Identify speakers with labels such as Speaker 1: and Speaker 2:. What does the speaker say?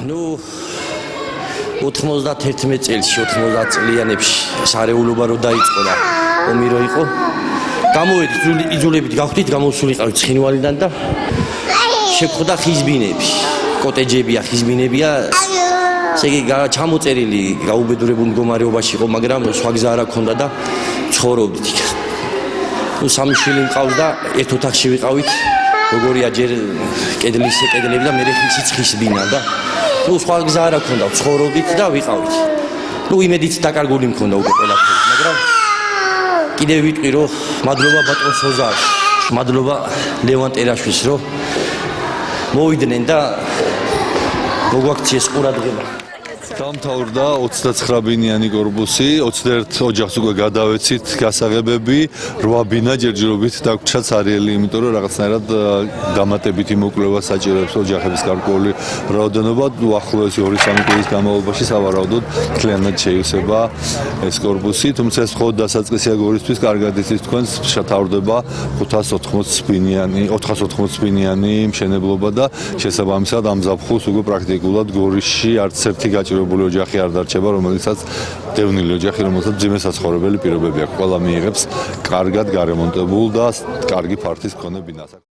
Speaker 1: Ну 91 წელს 90 წლიანებში სარეულობა რო დაიწყო და ომი რო იყო გამოვედით იძულებით გავხდით გამოსულიყავით ცხინვალიდან და შეგვხვდა ხიზბინები კოტეჯებია ხიზბინებია ესე იგი ჩამოწერილი გაუბედურებულ მდგომარეობაში იყო მაგრამ სხვა გზა არ ჰქონდა და ცხოვრობდით იქ ну სამი შვილი მყავს და ერთ ოთახში ვიყავით როგორია ჯერ კედლები და მე ხისიც ხიზბინა და ну სხვა გზა არ ჰქონდა ცხოვრობდით და ვიყავით ну იმედიც დაკარგული მქონდა უკვე ყველაფერი მაგრამ კიდევ ვიტყვი რომ მადლობა ბატონ სოზარს მადლობა ლევან ტერაშვილს რომ მოვიდნენ და მოგვაქციეს ყურადღება
Speaker 2: დამთავრდა 29 ბინიანი კორპუსი 21 ოჯახს უკვე გადავეცით გასაღებები 8 ბინა ჯერჯერობით დაგვრჩა ცარიელი იმიტომ რომ რაღაცნაირად დამატებითი მოკვლევა საჭიროებს ოჯახების გარკვეული რაოდენობა უახლოესი 2-3 წლის განმავლობაში სავარაუდოდ მთლიანად შეივსება ეს კორპუსი თუმცა ეს მხოლოდ დასაწყისია გორისთვის კარგად იცით თქვენს შეთავრდება 480 ბინიანი მშენებლობა და შესაბამისად ამ ზაფხულს უკვე პრაქტიკულად გორისში არც ერთი გაჭირვებული ოჯახი არ დარჩება, რომელიცაც დევნილი ოჯახი, რომელსაც ძიმე საცხოვრებელი პირობები აქვს. ყველა მიიღებს კარგად გარემონტებულ და კარგი ფართის მქონე ბინას.